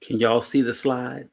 Can y'all see the slide?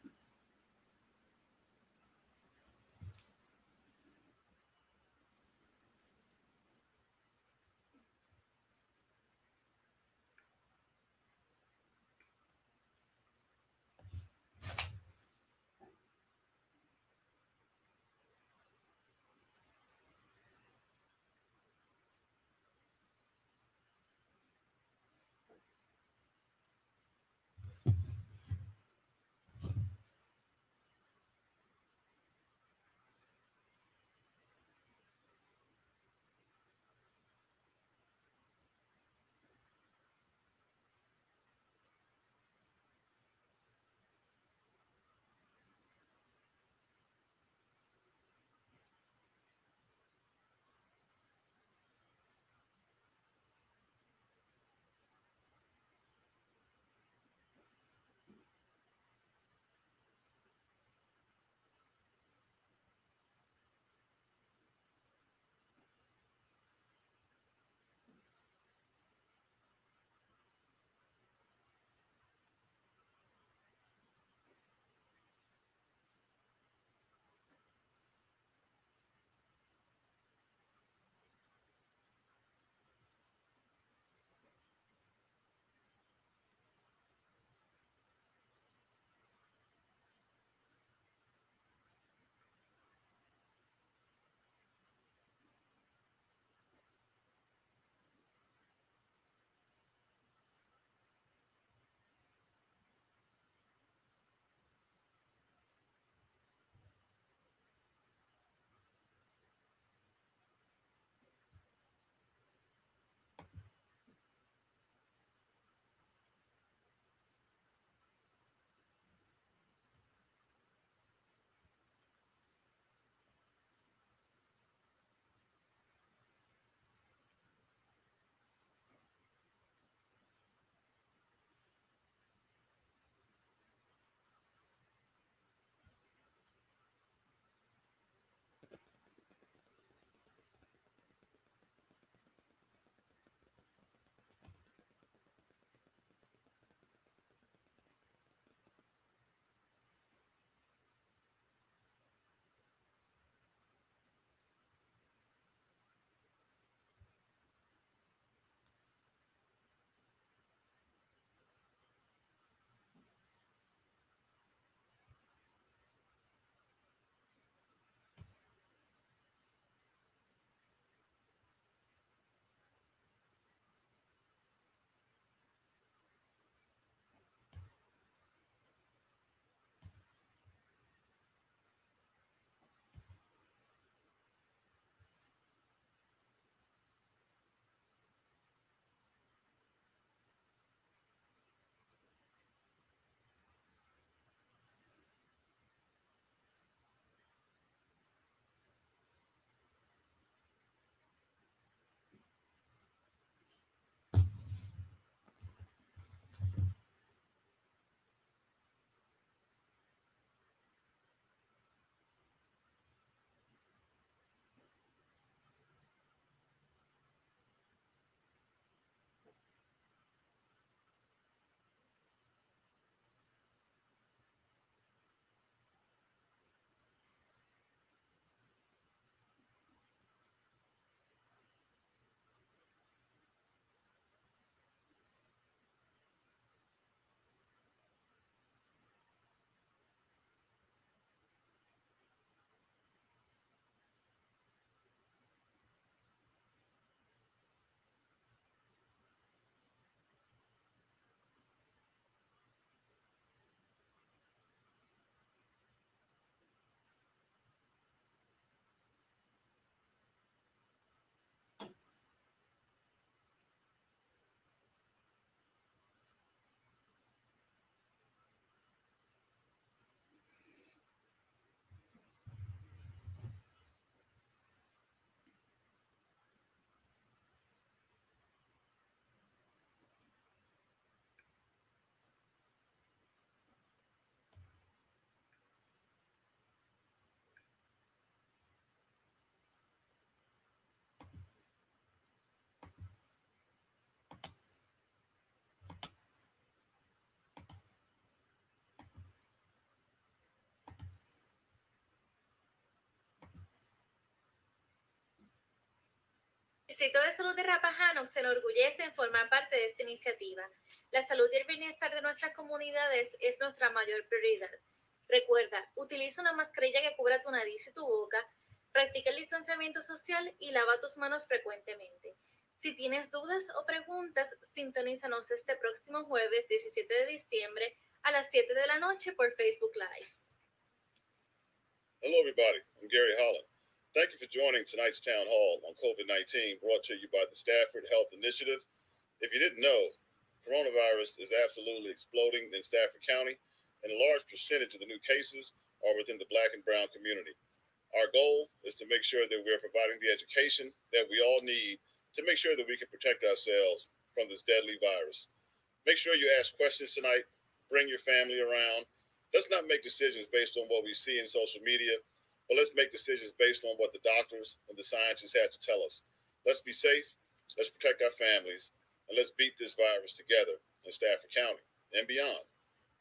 El Distrito de Salud de Rappahannock se enorgullece en formar parte de esta iniciativa. La salud y el bienestar de nuestras comunidades es nuestra mayor prioridad. Recuerda, utiliza una mascarilla que cubra tu nariz y tu boca, practica el distanciamiento social y lava tus manos frecuentemente. Si tienes dudas o preguntas, sintonízanos este próximo jueves 17 de diciembre a las 7 de la noche por Facebook Live. Hello, everybody. I'm Gary Holland. Thank you for joining tonight's town hall on COVID-19, brought to you by the Stafford Health Initiative. If you didn't know, coronavirus is absolutely exploding in Stafford County, and a large percentage of the new cases are within the Black and brown community. Our goal is to make sure that we're providing the education that we all need to make sure that we can protect ourselves from this deadly virus. Make sure you ask questions tonight, bring your family around. Let's not make decisions based on what we see in social media, but let's make decisions based on what the doctors and the scientists have to tell us. Let's be safe, let's protect our families, and let's beat this virus together in Stafford County and beyond.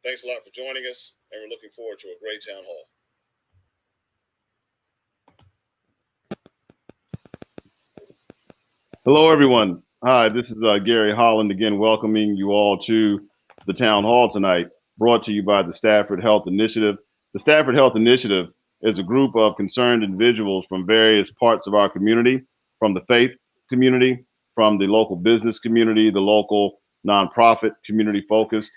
Thanks a lot for joining us, and we're looking forward to a great town hall. Hello, everyone. Hi, this is Gary Holland again, welcoming you all to the town hall tonight, brought to you by the Stafford Health Initiative. The Stafford Health Initiative is a group of concerned individuals from various parts of our community, from the faith community, from the local business community, the local nonprofit community-focused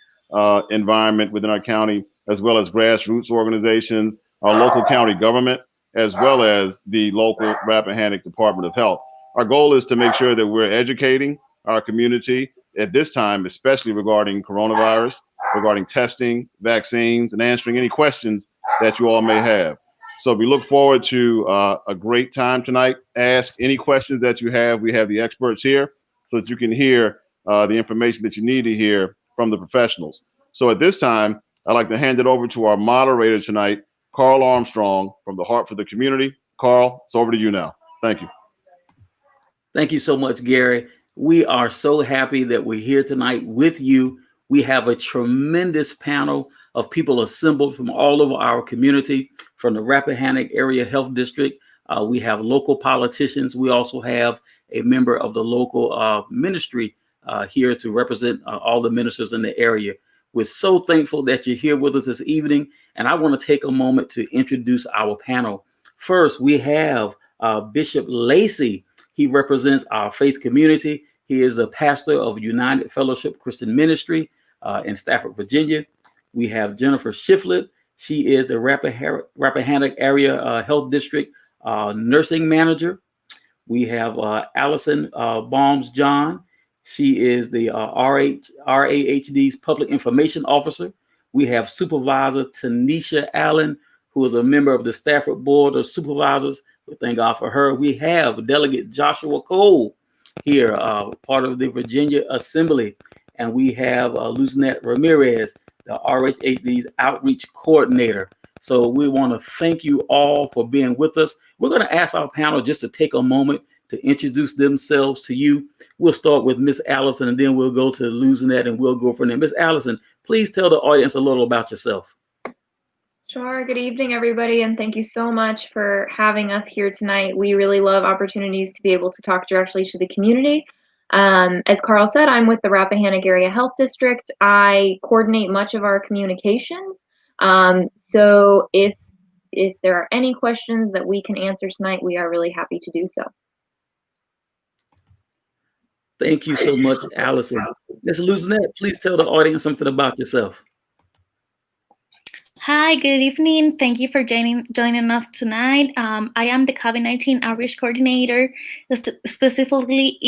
environment within our county, as well as grassroots organizations, our local county government, as well as the local Rappahannock Department of Health. Our goal is to make sure that we're educating our community at this time, especially regarding coronavirus, regarding testing, vaccines, and answering any questions that you all may have. So we look forward to a great time tonight. Ask any questions that you have. We have the experts here so that you can hear the information that you need to hear from the professionals. So at this time, I'd like to hand it over to our moderator tonight, Carl Armstrong from the Heart for the Community. Carl, it's over to you now. Thank you. Thank you so much, Gary. We are so happy that we're here tonight with you. We have a tremendous panel of people assembled from all over our community, from the Rappahannock Area Health District. We have local politicians. We also have a member of the local ministry here to represent all the ministers in the area. We're so thankful that you're here with us this evening, and I want to take a moment to introduce our panel. First, we have Bishop Lacey. He represents our faith community. He is a pastor of United Fellowship Christian Ministry in Stafford, Virginia. We have Jennifer Shiflett. She is the Rappahannock Area Health District nursing manager. We have Allison Baums-John. She is the RAHD's public information officer. We have Supervisor Tinesha Allen, who is a member of the Stafford Board of Supervisors. We thank God for her. We have Delegate Joshua Cole here, part of the Virginia Assembly. And we have Luznette Ramirez, the RAHD's outreach coordinator. So we want to thank you all for being with us. We're going to ask our panel just to take a moment to introduce themselves to you. We'll start with Miss Allison, and then we'll go to Luznette, and we'll go from there. Miss Allison, please tell the audience a little about yourself. Sure. Good evening, everybody, and thank you so much for having us here tonight. We really love opportunities to be able to talk directly to the community. As Carl said, I'm with the Rappahannock Area Health District. I coordinate much of our communications. So if there are any questions that we can answer tonight, we are really happy to do so. Thank you so much, Allison. Ms. Luznette, please tell the audience something about yourself. Hi, good evening. Thank you for joining us tonight. I am the COVID-19 Outreach Coordinator, specifically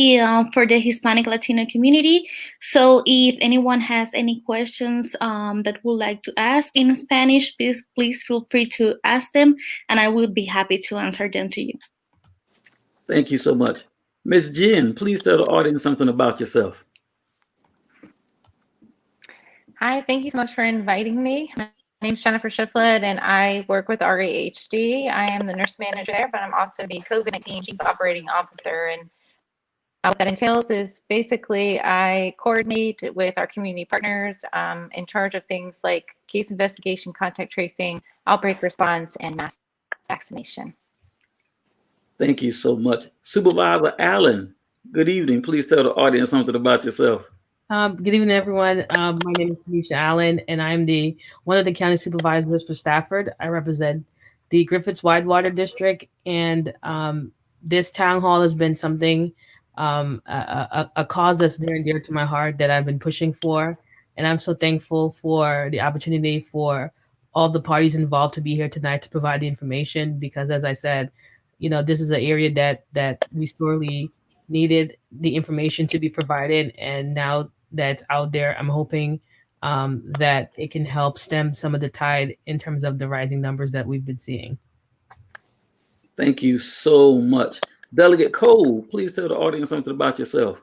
for the Hispanic Latino community. So if anyone has any questions that would like to ask in Spanish, please feel free to ask them, and I will be happy to answer them to you. Thank you so much. Ms. Jenn, please tell the audience something about yourself. Hi, thank you so much for inviting me. My name is Jennifer Shiflett, and I work with RAHD. I am the nurse manager there, but I'm also the COVID-19 Chief Operating Officer. And what that entails is basically I coordinate with our community partners in charge of things like case investigation, contact tracing, outbreak response, and mass vaccination. Thank you so much. Supervisor Allen, good evening. Please tell the audience something about yourself. Good evening, everyone. My name is Tinesha Allen, and I'm one of the county supervisors for Stafford. I represent the Griffiths Widewater District, and this town hall has been something, a cause that's near and dear to my heart that I've been pushing for, and I'm so thankful for the opportunity for all the parties involved to be here tonight to provide the information. Because, as I said, this is an area that we sorely needed the information to be provided, and now that's out there, I'm hoping that it can help stem some of the tide in terms of the rising numbers that we've been seeing. Thank you so much. Delegate Cole, please tell the audience something about yourself.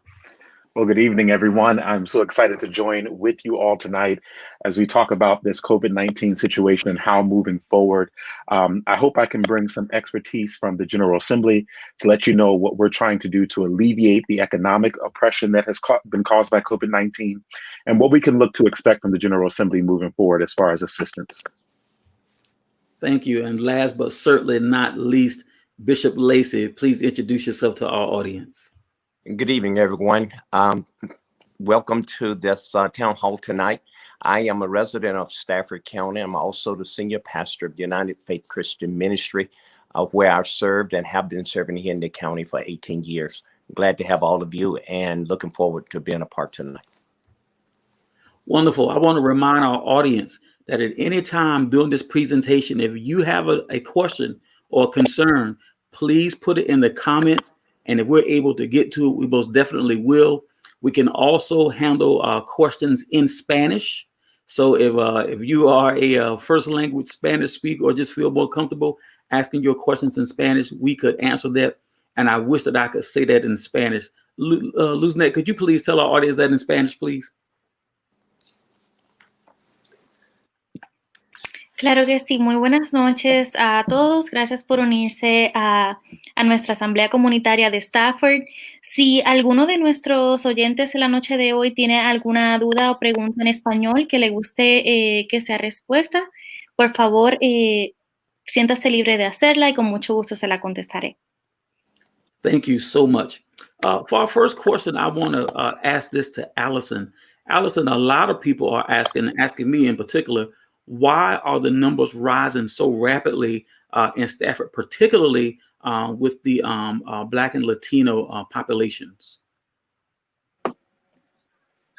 Well, good evening, everyone. I'm so excited to join with you all tonight as we talk about this COVID-19 situation and how moving forward. I hope I can bring some expertise from the General Assembly to let you know what we're trying to do to alleviate the economic oppression that has been caused by COVID-19 and what we can look to expect from the General Assembly moving forward as far as assistance. Thank you. And last but certainly not least, Bishop Lacey, please introduce yourself to our audience. Good evening, everyone. Welcome to this town hall tonight. I am a resident of Stafford County. I'm also the senior pastor of United Faith Christian Ministry, where I've served and have been serving here in the county for 18 years. Glad to have all of you and looking forward to being a part tonight. Wonderful. I want to remind our audience that at any time during this presentation, if you have a question or concern, please put it in the comments. And if we're able to get to it, we most definitely will. We can also handle questions in Spanish. So if you are a first language Spanish speaker or just feel more comfortable asking your questions in Spanish, we could answer that. And I wish that I could say that in Spanish. Luznette, could you please tell our audience that in Spanish, please? Claro que sí. Muy buenas noches a todos. Gracias por unirse a nuestra asamblea comunitaria de Stafford. Si alguno de nuestros oyentes en la noche de hoy tiene alguna duda o pregunta en español que le guste que sea respuesta, por favor, siéntase libre de hacerla y con mucho gusto se la contestaré. Thank you so much. For our first question, I want to ask this to Allison. Allison, a lot of people are asking me in particular, why are the numbers rising so rapidly in Stafford, particularly with the Black and Latino populations?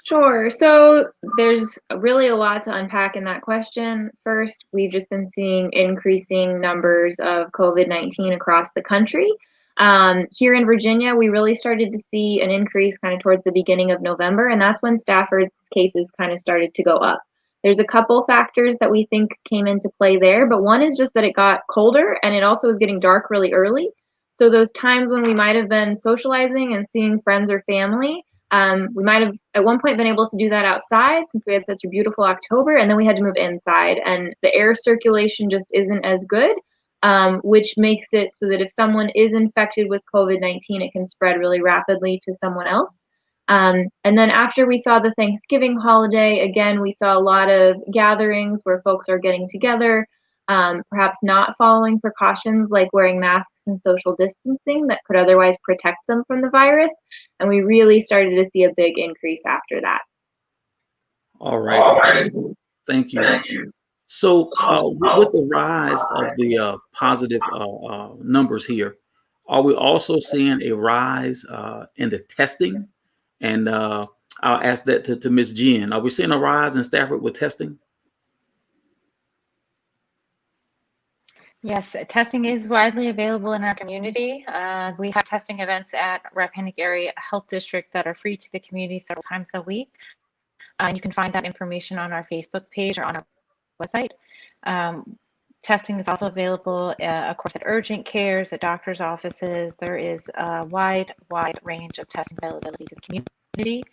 Sure. So there's really a lot to unpack in that question. First, we've just been seeing increasing numbers of COVID-19 across the country. Here in Virginia, we really started to see an increase kind of towards the beginning of November, and that's when Stafford's cases kind of started to go up. There's a couple factors that we think came into play there, but one is just that it got colder and it also was getting dark really early. So those times when we might have been socializing and seeing friends or family, we might have at one point been able to do that outside since we had such a beautiful October, and then we had to move inside and the air circulation just isn't as good, which makes it so that if someone is infected with COVID-19, it can spread really rapidly to someone else. And then after we saw the Thanksgiving holiday, again, we saw a lot of gatherings where folks are getting together, perhaps not following precautions like wearing masks and social distancing that could otherwise protect them from the virus. And we really started to see a big increase after that. All right. Thank you. So with the rise of the positive numbers here, are we also seeing a rise in the testing? And I'll ask that to Ms. Jenn. Are we seeing a rise in Stafford with testing? Yes, testing is widely available in our community. We have testing events at Rappahannock Area Health District that are free to the community several times a week. You can find that information on our Facebook page or on our website. Testing is also available, of course, at urgent cares, at doctor's offices. There is a wide range of testing availability to the community,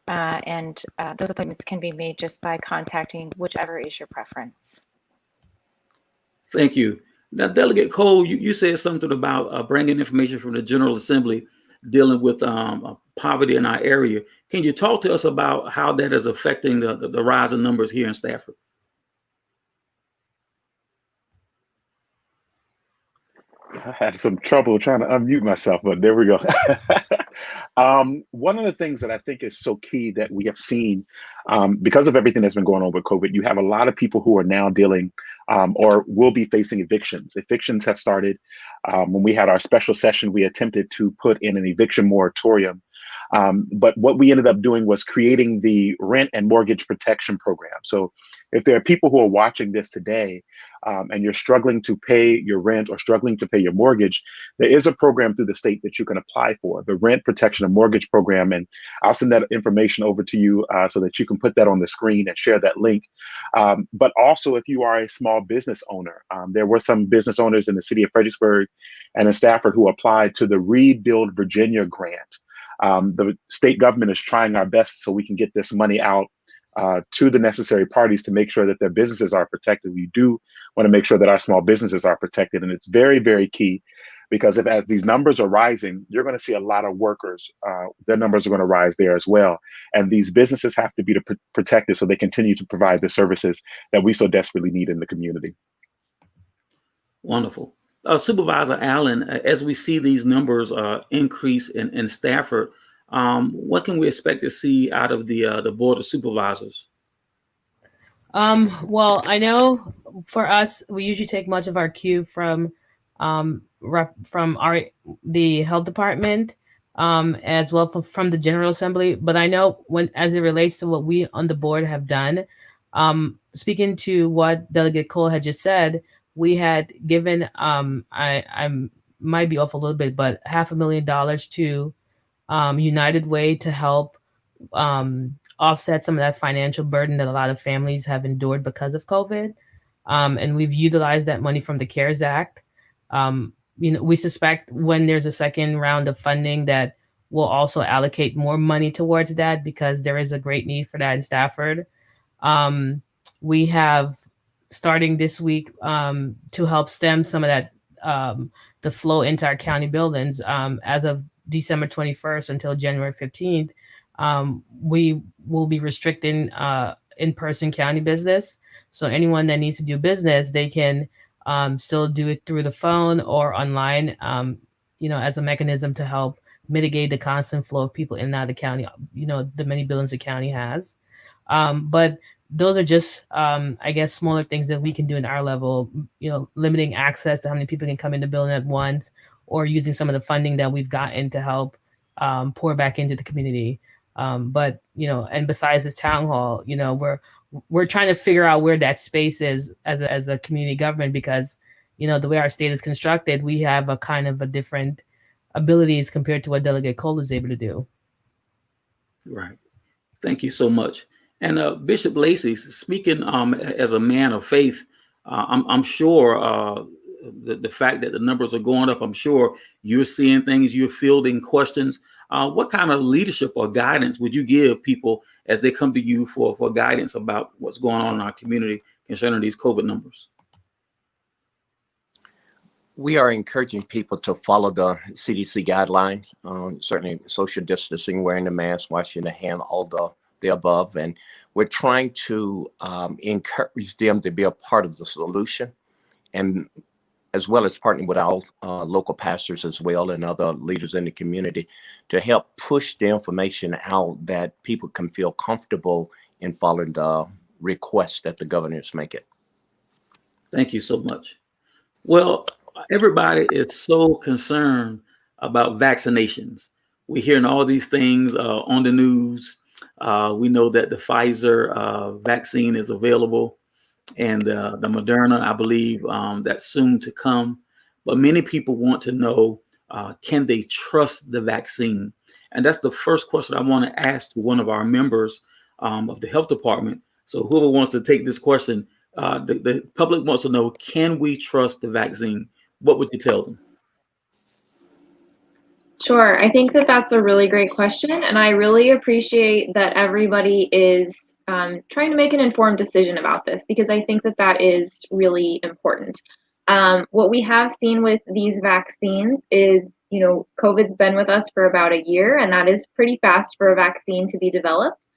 and those appointments can be made just by contacting whichever is your preference. Thank you. Now, Delegate Cole, you said something about bringing information from the General Assembly dealing with poverty in our area. Can you talk to us about how that is affecting the rise in numbers here in Stafford? I had some trouble trying to unmute myself, but there we go. One of the things that I think is so key that we have seen, because of everything that's been going on with COVID, you have a lot of people who are now dealing or will be facing evictions. Evictions have started. When we had our special session, we attempted to put in an eviction moratorium. But what we ended up doing was creating the rent and mortgage protection program. So if there are people who are watching this today and you're struggling to pay your rent or struggling to pay your mortgage, there is a program through the state that you can apply for, the Rent Protection and Mortgage Program. And I'll send that information over to you so that you can put that on the screen and share that link. But also, if you are a small business owner, there were some business owners in the city of Fredericksburg and in Stafford who applied to the Rebuild Virginia grant. The state government is trying our best so we can get this money out to the necessary parties to make sure that their businesses are protected. We do want to make sure that our small businesses are protected. And it's very, very key because as these numbers are rising, you're going to see a lot of workers, their numbers are going to rise there as well. And these businesses have to be protected so they continue to provide the services that we so desperately need in the community. Wonderful. Supervisor Allen, as we see these numbers increase in Stafford, what can we expect to see out of the Board of Supervisors? Well, I know for us, we usually take much of our cue from the health department, as well from the General Assembly. But I know as it relates to what we on the board have done, speaking to what Delegate Cole had just said, we had given I might be off a little bit, but $500,000 to United Way to help offset some of that financial burden that a lot of families have endured because of COVID. And we've utilized that money from the CARES Act. We suspect when there's a second round of funding that we'll also allocate more money towards that because there is a great need for that in Stafford. We have starting this week to help stem some of that, the flow into our county buildings. As of December 21st until January 15th, we will be restricting in-person county business. So anyone that needs to do business, they can still do it through the phone or online, as a mechanism to help mitigate the constant flow of people in and out of the county, the many buildings the county has. But those are just, I guess, smaller things that we can do in our level, limiting access to how many people can come in the building at once, or using some of the funding that we've gotten to help pour back into the community. But, and besides this town hall, we're trying to figure out where that space is as a community government, because, the way our state is constructed, we have a kind of a different abilities compared to what Delegate Cole is able to do. Right. Thank you so much. And Bishop Lacey, speaking as a man of faith, I'm sure the fact that the numbers are going up, I'm sure you're seeing things, you're fielding questions. What kind of leadership or guidance would you give people as they come to you for guidance about what's going on in our community concerning these COVID numbers? We are encouraging people to follow the CDC guidelines, certainly social distancing, wearing the mask, washing the hand, all the above. And we're trying to encourage them to be a part of the solution, and as well as partnering with our local pastors as well and other leaders in the community to help push the information out that people can feel comfortable in following the requests that the governor is making. Thank you so much. Well, everybody is so concerned about vaccinations. We're hearing all these things on the news. We know that the Pfizer vaccine is available, and the Moderna, I believe, that's soon to come. But many people want to know, can they trust the vaccine? And that's the first question I want to ask to one of our members of the health department. So whoever wants to take this question, the public wants to know, can we trust the vaccine? What would you tell them? Sure. I think that that's a really great question. And I really appreciate that everybody is trying to make an informed decision about this, because I think that that is really important. What we have seen with these vaccines is, COVID's been with us for about a year, and that is pretty fast for a vaccine to be developed.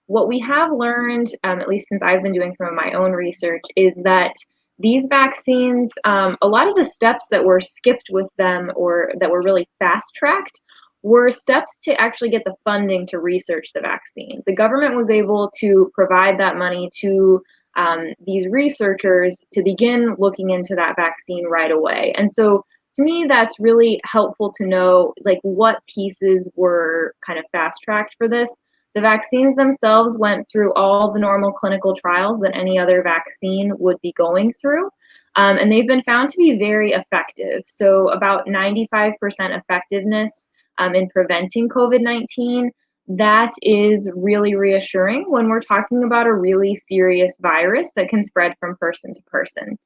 What we have learned, at least since I've been doing some of my own research, is that these vaccines, a lot of the steps that were skipped with them or that were really fast-tracked were steps to actually get the funding to research the vaccine. The government was able to provide that money to these researchers to begin looking into that vaccine right away. And so to me, that's really helpful to know, like, what pieces were kind of fast-tracked for this. The vaccines themselves went through all the normal clinical trials that any other vaccine would be going through, and they've been found to be very effective. So about 95% effectiveness in preventing COVID-19. That is really reassuring when we're talking about a really serious virus that can spread from person to person.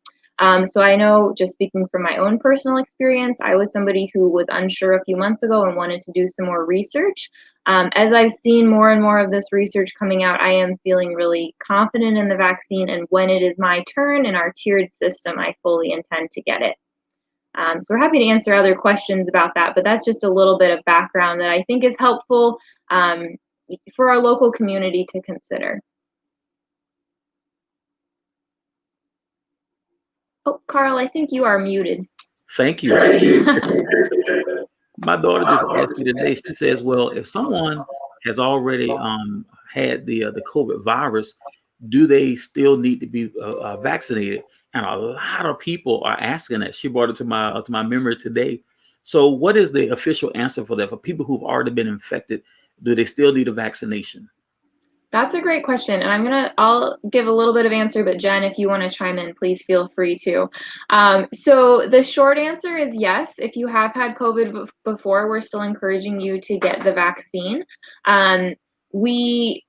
So I know, just speaking from my own personal experience, I was somebody who was unsure a few months ago and wanted to do some more research. As I've seen more and more of this research coming out, I am feeling really confident in the vaccine, and when it is my turn in our tiered system, I fully intend to get it. So we're happy to answer other questions about that, but that's just a little bit of background that I think is helpful for our local community to consider. Oh, Carl, I think you are muted. Thank you. My daughter just asked me today, she says, well, if someone has already had the COVID virus, do they still need to be vaccinated? And a lot of people are asking that. She brought it to my memory today. So what is the official answer for that? For people who've already been infected, do they still need a vaccination? That's a great question, and I'll give a little bit of answer, but Jen, if you want to chime in, please feel free to. So the short answer is yes. If you have had COVID before, we're still encouraging you to get the vaccine. We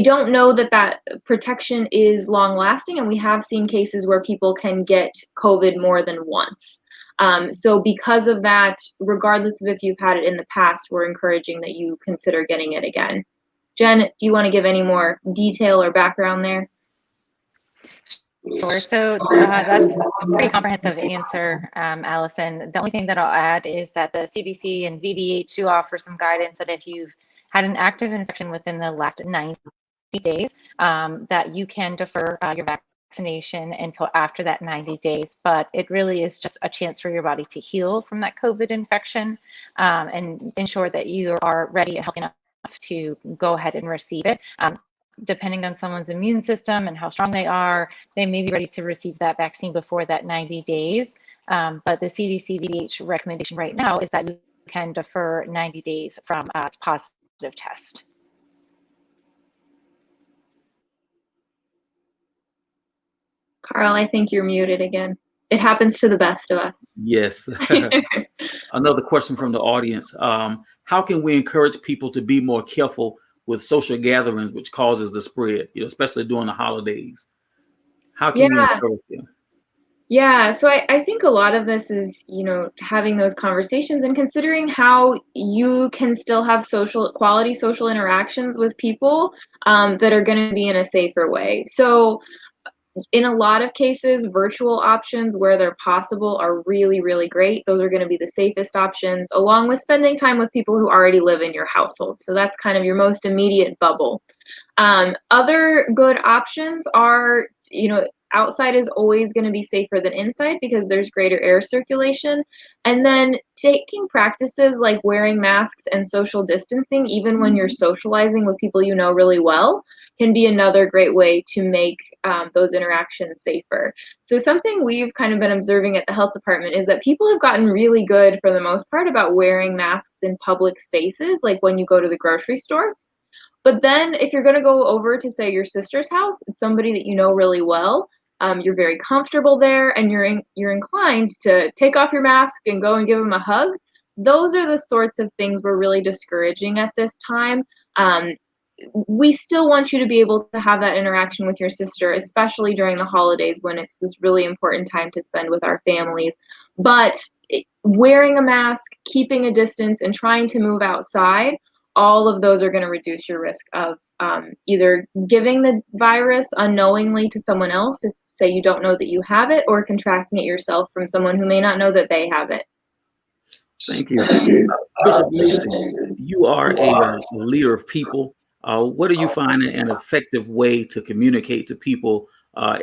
don't know that protection is long lasting, and we have seen cases where people can get COVID more than once. So because of that, regardless of if you've had it in the past, we're encouraging that you consider getting it again. Jen, do you want to give any more detail or background there? Sure. So that's a pretty comprehensive answer, Allison. The only thing that I'll add is that the CDC and VDH do offer some guidance that if you've had an active infection within the last 90 days, that you can defer your vaccination until after that 90 days. But it really is just a chance for your body to heal from that COVID infection and ensure that you are ready and healthy enough to go ahead and receive it. Depending on someone's immune system and how strong they are, they may be ready to receive that vaccine before that 90 days. But the CDC VDH recommendation right now is that you can defer 90 days from a positive test. Carl, I think you're muted again. It happens to the best of us. Yes. Another question from the audience. How can we encourage people to be more careful with social gatherings, which causes the spread, especially during the holidays? How can we encourage them? Yeah, so I think a lot of this is, having those conversations and considering how you can still have quality social interactions with people that are going to be in a safer way. So in a lot of cases, virtual options where they're possible are really, really great. Those are going to be the safest options, along with spending time with people who already live in your household. So that's kind of your most immediate bubble. Other good options are, outside is always going to be safer than inside because there's greater air circulation. And then taking practices like wearing masks and social distancing, even when you're socializing with people you know really well, can be another great way to make those interactions safer. So something we've kind of been observing at the health department is that people have gotten really good, for the most part, about wearing masks in public spaces, like when you go to the grocery store. But then if you're going to go over to, say, your sister's house, it's somebody that you know really well, you're very comfortable there, and you're inclined to take off your mask and go and give them a hug. Those are the sorts of things we're really discouraging at this time. We still want you to be able to have that interaction with your sister, especially during the holidays when it's this really important time to spend with our families. But wearing a mask, keeping a distance, and trying to move outside, all of those are going to reduce your risk of either giving the virus unknowingly to someone else, if, say, you don't know that you have it, or contracting it yourself from someone who may not know that they have it. Thank you. Bishop Lacey, you are a leader of people. What are you finding an effective way to communicate to people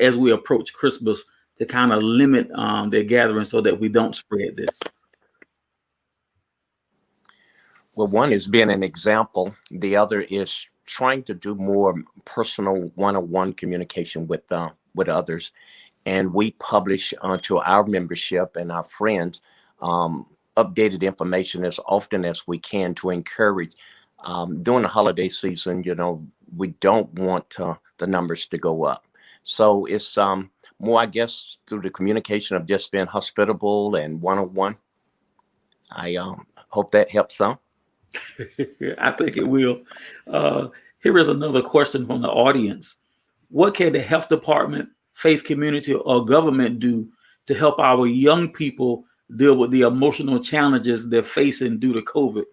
as we approach Christmas to kind of limit their gathering so that we don't spread this? Well, one is being an example. The other is trying to do more personal one-on-one communication with others. And we publish to our membership and our friends updated information as often as we can to encourage. During the holiday season, we don't want the numbers to go up. So it's more, I guess, through the communication of just being hospitable and one-on-one. I hope that helps some. I think it will. Here is another question from the audience. What can the health department, faith community, or government do to help our young people deal with the emotional challenges they're facing due to COVID?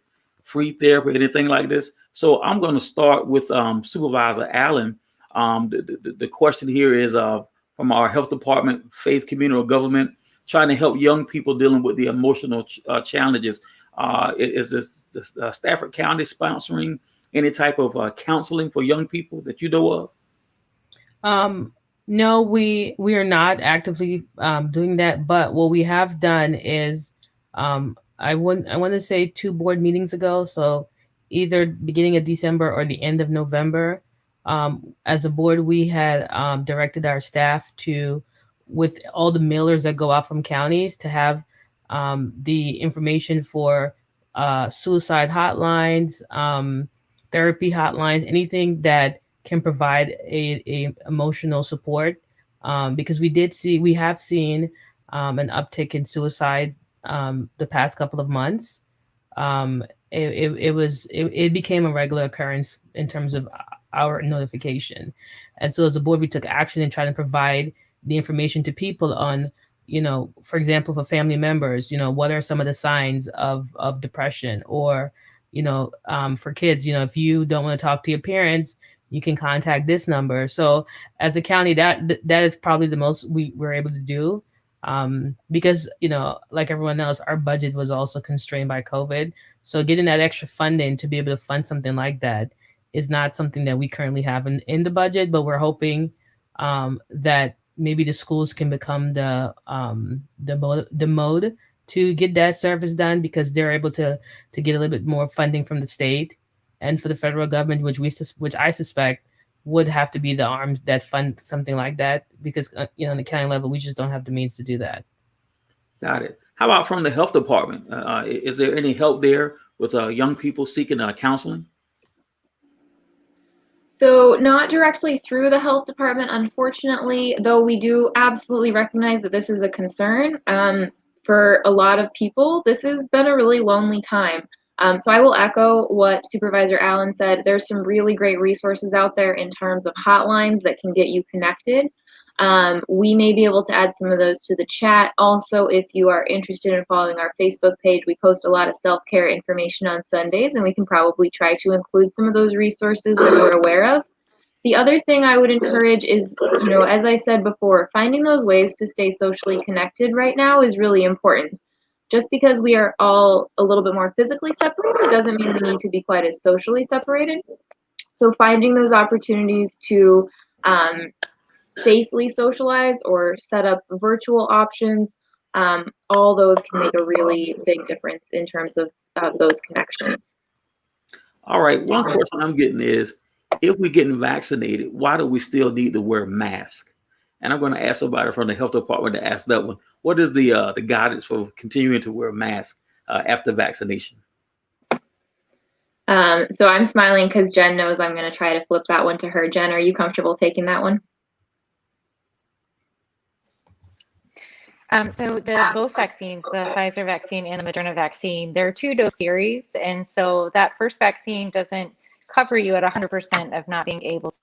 Free therapy, anything like this? So I'm going to start with Supervisor Allen. The question here is from our health department, faith community, or government, trying to help young people dealing with the emotional challenges. Is this Stafford County sponsoring any type of counseling for young people that you know of? No, we are not actively doing that. But what we have done is, I want to say 2 board meetings ago, so either beginning of December or the end of November, as a board, we had directed our staff to, with all the mailers that go out from counties, to have the information for suicide hotlines, therapy hotlines, anything that can provide a emotional support, because we have seen an uptick in suicide the past couple of months. It became a regular occurrence in terms of our notification, and so as a board, we took action in trying to provide the information to people on, for example, for family members, what are some of the signs of depression, or, for kids, if you don't want to talk to your parents, you can contact this number. So as a county, that is probably the most we were able to do, because, like everyone else, our budget was also constrained by COVID. So getting that extra funding to be able to fund something like that is not something that we currently have in the budget, but we're hoping that maybe the schools can become the mode to get that service done, because they're able to get a little bit more funding from the state and for the federal government, which I suspect would have to be the arms that fund something like that, because on the county level, we just don't have the means to do that. Got it. How about from the health department? Is there any help there with young people seeking counseling? So not directly through the health department, unfortunately, though we do absolutely recognize that this is a concern. For a lot of people, this has been a really lonely time. So I will echo what Supervisor Allen said. There's some really great resources out there in terms of hotlines that can get you connected. We may be able to add some of those to the chat. Also, if you are interested in following our Facebook page, we post a lot of self-care information on Sundays, and we can probably try to include some of those resources that we're aware of. The other thing I would encourage is, as I said before, finding those ways to stay socially connected right now is really important. Just because we are all a little bit more physically separated doesn't mean we need to be quite as socially separated. So finding those opportunities to safely socialize or set up virtual options, all those can make a really big difference in terms of those connections. All right, one question I'm getting is, if we're getting vaccinated, why do we still need to wear masks? And I'm going to ask somebody from the health department to ask that one. What is the guidance for continuing to wear a mask after vaccination? So I'm smiling because Jen knows I'm going to try to flip that one to her. Jen, are you comfortable taking that one? So both vaccines, the Pfizer vaccine and the Moderna vaccine, they're 2-dose series. And so that first vaccine doesn't cover you at 100% of not being able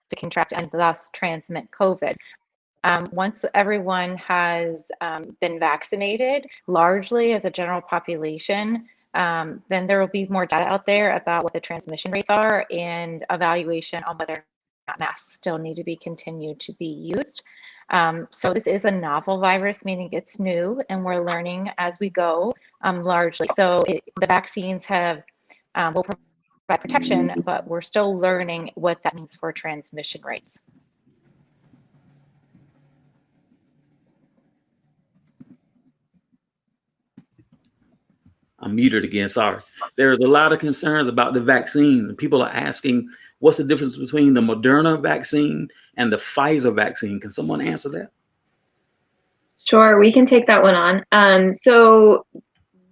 to contract and thus transmit COVID. Once everyone has been vaccinated, largely as a general population, then there will be more data out there about what the transmission rates are and evaluation on whether or not masks still need to be continued to be used. So this is a novel virus, meaning it's new, and we're learning as we go, largely. So the vaccines will provide protection, but we're still learning what that means for transmission rates. I'm muted again, sorry. There's a lot of concerns about the vaccine. People are asking, what's the difference between the Moderna vaccine and the Pfizer vaccine? Can someone answer that? Sure, we can take that one on. So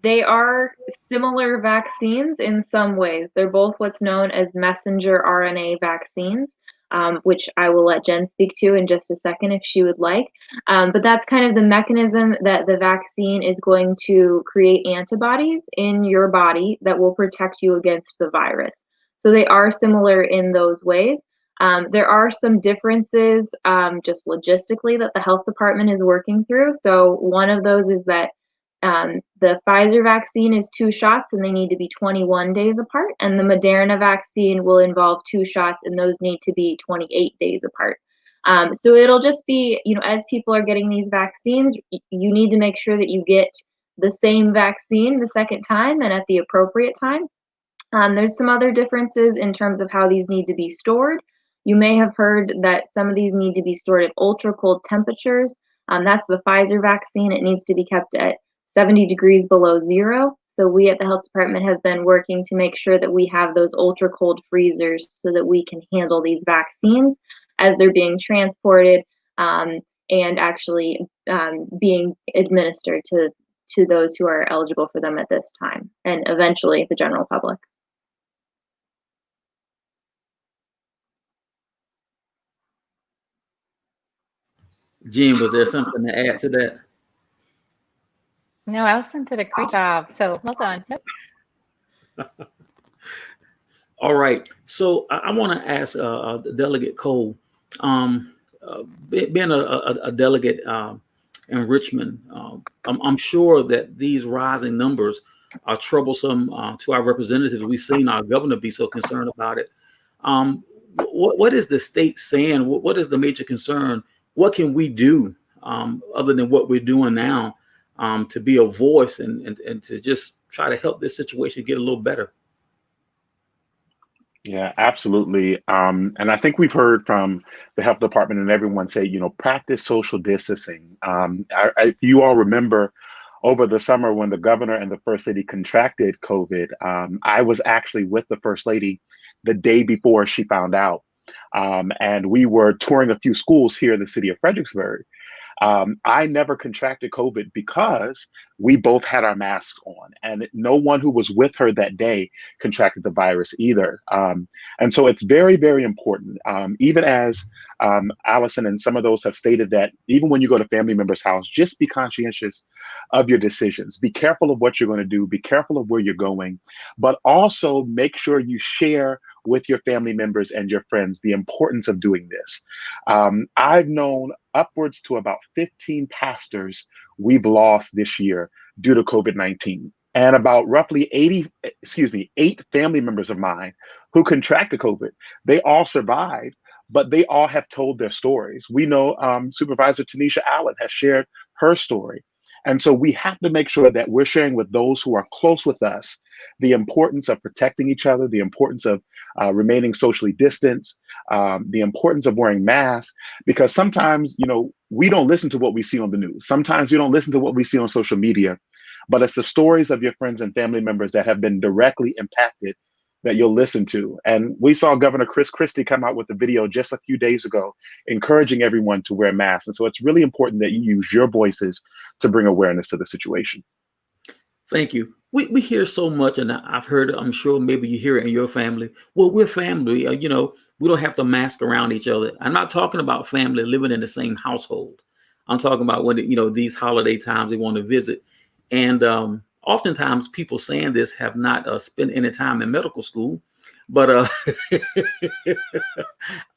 they are similar vaccines in some ways. They're both what's known as messenger RNA vaccines, which I will let Jen speak to in just a second if she would like. But that's kind of the mechanism that the vaccine is going to create antibodies in your body that will protect you against the virus. So they are similar in those ways. There are some differences just logistically that the health department is working through. So one of those is that the Pfizer vaccine is 2 shots and they need to be 21 days apart, and the Moderna vaccine will involve 2 shots and those need to be 28 days apart. So it'll just be, as people are getting these vaccines, you need to make sure that you get the same vaccine the second time and at the appropriate time. There's some other differences in terms of how these need to be stored. You may have heard that some of these need to be stored at ultra cold temperatures. That's the Pfizer vaccine. It needs to be kept at 70 degrees below zero. So we at the health department have been working to make sure that we have those ultra cold freezers so that we can handle these vaccines as they're being transported and actually being administered to those who are eligible for them at this time, and eventually the general public. Jen, was there something to add to that? No, Allison did a great job. So well done. Yep. All right. So I want to ask Delegate Cole, being a delegate in Richmond, I'm sure that these rising numbers are troublesome to our representatives. We've seen our governor be so concerned about it. What is the state saying? What is the major concern? What can we do other than what we're doing now to be a voice and to just try to help this situation get a little better? Yeah, absolutely. And I think we've heard from the health department and everyone say, practice social distancing. If you all remember over the summer when the governor and the first lady contracted COVID, I was actually with the first lady the day before she found out. And we were touring a few schools here in the city of Fredericksburg. I never contracted COVID because we both had our masks on, and no one who was with her that day contracted the virus either. And so it's very, very important, even as Allison and some of those have stated, that even when you go to family members' house, just be conscientious of your decisions. Be careful of what you're going to do. Be careful of where you're going, but also make sure you share with your family members and your friends the importance of doing this. I've known upwards to about 15 pastors we've lost this year due to COVID-19, and about roughly 8 family members of mine who contracted COVID. They all survived, but they all have told their stories. We know Supervisor Tinesha Allen has shared her story. And so we have to make sure that we're sharing with those who are close with us the importance of protecting each other, the importance of remaining socially distanced, the importance of wearing masks, because sometimes, we don't listen to what we see on the news. Sometimes we don't listen to what we see on social media, but it's the stories of your friends and family members that have been directly impacted that you'll listen to. And we saw Governor Chris Christie come out with a video just a few days ago, encouraging everyone to wear masks. And so it's really important that you use your voices to bring awareness to the situation. Thank you. We hear so much, and I've heard, I'm sure maybe you hear it in your family. Well, we're family, we don't have to mask around each other. I'm not talking about family living in the same household. I'm talking about when, these holiday times they want to visit. And oftentimes people saying this have not spent any time in medical school, but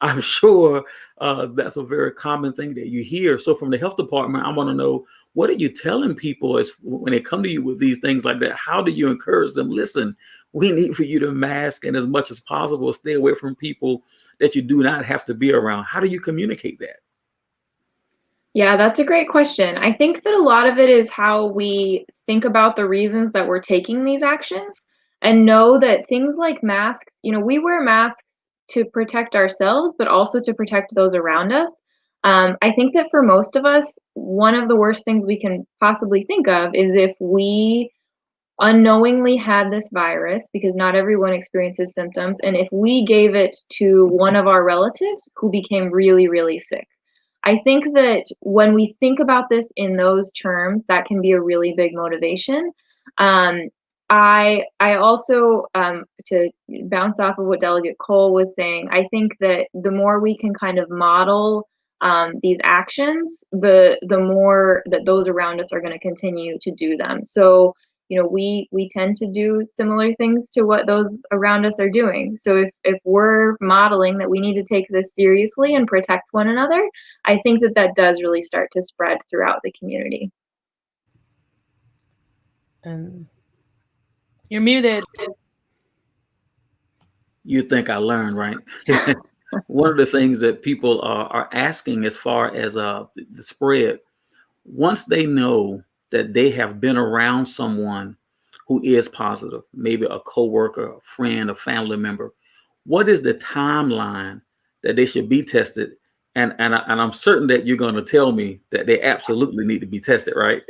I'm sure that's a very common thing that you hear. So from the health department, I want to know, what are you telling people as when they come to you with these things like that? How do you encourage them? Listen, we need for you to mask and as much as possible stay away from people that you do not have to be around. How do you communicate that? Yeah, that's a great question. I think that a lot of it is how we think about the reasons that we're taking these actions, and know that things like masks, we wear masks to protect ourselves, but also to protect those around us. I think that for most of us, one of the worst things we can possibly think of is if we unknowingly had this virus, because not everyone experiences symptoms, and if we gave it to one of our relatives who became really, really sick. I think that when we think about this in those terms, that can be a really big motivation. I also, to bounce off of what Delegate Cole was saying, I think that the more we can kind of model these actions, the more that those around us are going to continue to do them. So, you know, we tend to do similar things to what those around us are doing. So if we're modeling that we need to take this seriously and protect one another, I think that that does really start to spread throughout the community. You're muted. You think I learned, right? One of the things that people are asking as far as the spread, once they know that they have been around someone who is positive, maybe a coworker, a friend, a family member, what is the timeline that they should be tested? And I'm certain that you're going to tell me that they absolutely need to be tested, right?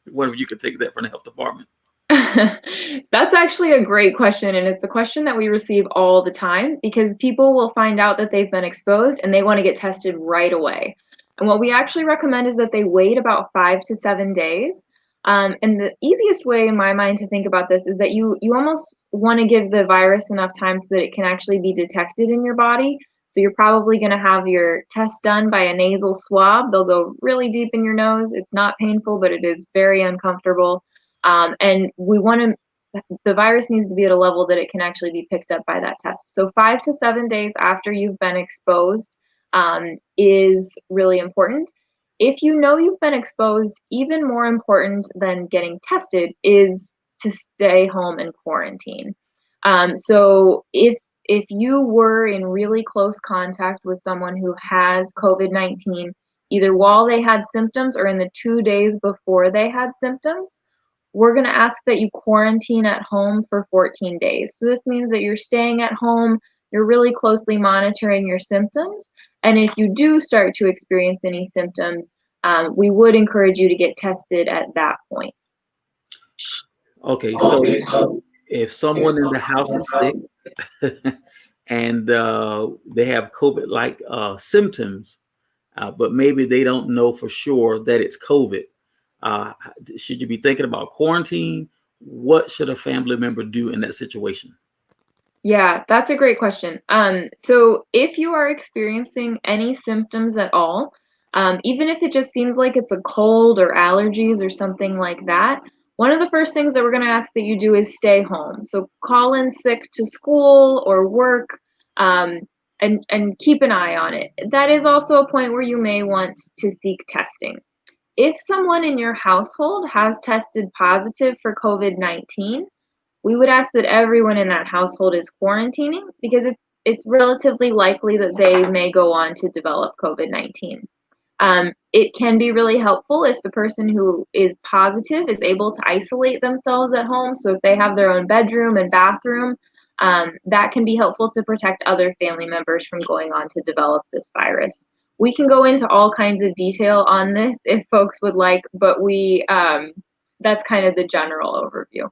One of you could take that from the health department. That's actually a great question, and it's a question that we receive all the time, because people will find out that they've been exposed and they want to get tested right away. And what we actually recommend is that they wait about 5 to 7 days. And the easiest way in my mind to think about this is that you almost want to give the virus enough time so that it can actually be detected in your body. So you're probably going to have your test done by a nasal swab. They'll go really deep in your nose. It's not painful, but it is very uncomfortable. And we want to, the virus needs to be at a level that it can actually be picked up by that test. So 5 to 7 days after you've been exposed is really important. If you know you've been exposed, even more important than getting tested is to stay home and quarantine. So if you were in really close contact with someone who has COVID-19, either while they had symptoms or in the 2 days before they had symptoms, we're going to ask that you quarantine at home for 14 days. So this means that you're staying at home, you're really closely monitoring your symptoms, and if you do start to experience any symptoms, we would encourage you to get tested at that point. Okay, so if someone in the house is sick and they have COVID-like symptoms, but maybe they don't know for sure that it's COVID, should you be thinking about quarantine? What should a family member do in that situation? Yeah, that's a great question. So if you are experiencing any symptoms at all, even if it just seems like it's a cold or allergies or something like that, one of the first things that we're going to ask that you do is stay home. So call in sick to school or work, and keep an eye on it. That is also a point where you may want to seek testing. If someone in your household has tested positive for COVID-19, we would ask that everyone in that household is quarantining, because it's relatively likely that they may go on to develop COVID-19. It can be really helpful if the person who is positive is able to isolate themselves at home. So if they have their own bedroom and bathroom, that can be helpful to protect other family members from going on to develop this virus. We can go into all kinds of detail on this if folks would like, but that's kind of the general overview.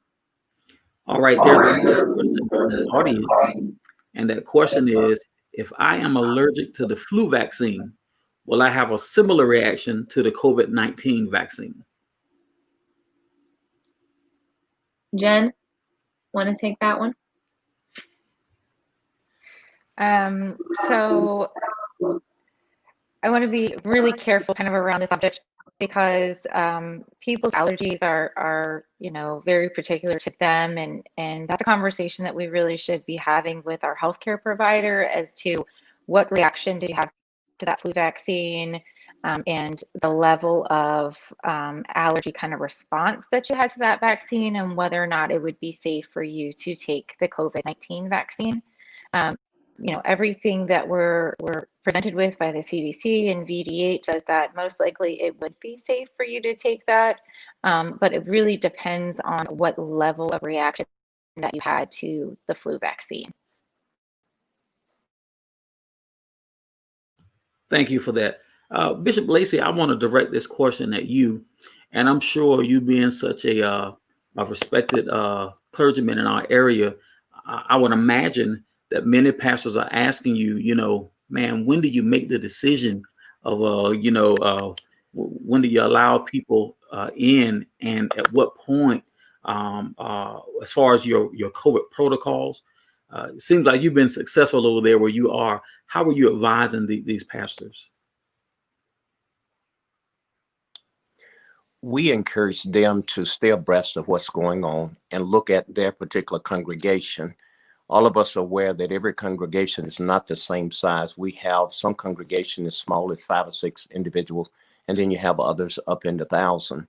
All right, there's another question from the audience, and that question is, if I am allergic to the flu vaccine, will I have a similar reaction to the COVID-19 vaccine? Jen, want to take that one? So I want to be really careful kind of around this subject, because people's allergies are very particular to them, and that's a conversation that we really should be having with our healthcare provider as to what reaction did you have to that flu vaccine, and the level of allergy kind of response that you had to that vaccine, and whether or not it would be safe for you to take the COVID-19 vaccine. Everything that we're presented with by the CDC and VDH says that most likely it would be safe for you to take that, but it really depends on what level of reaction that you had to the flu vaccine. Thank you for that. Bishop Lacey, I want to direct this question at you, and I'm sure you being such a respected clergymen in our area, I would imagine that many pastors are asking you, you know, man, when do you make the decision of, when do you allow people in, and at what point, as far as your COVID protocols? It seems like you've been successful over there where you are. How are you advising these pastors? We encourage them to stay abreast of what's going on and look at their particular congregation. All of us are aware that every congregation is not the same size. We have some congregation as small as 5 or 6 individuals, and then you have others up in the 1,000.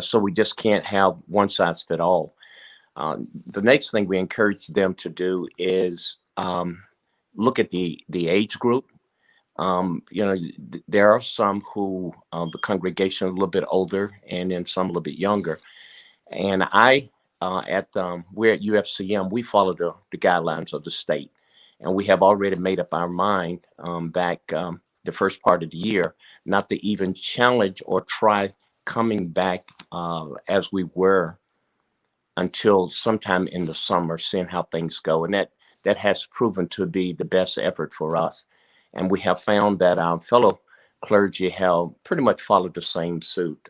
So we just can't have one size fit all. The next thing we encourage them to do is look at the age group. There are some who the congregation a little bit older, and then some a little bit younger. And we're at UFCM, we follow the guidelines of the state, and we have already made up our mind back the first part of the year not to even challenge or try coming back as we were until sometime in the summer, seeing how things go. And that has proven to be the best effort for us. And we have found that our fellow clergy have pretty much followed the same suit.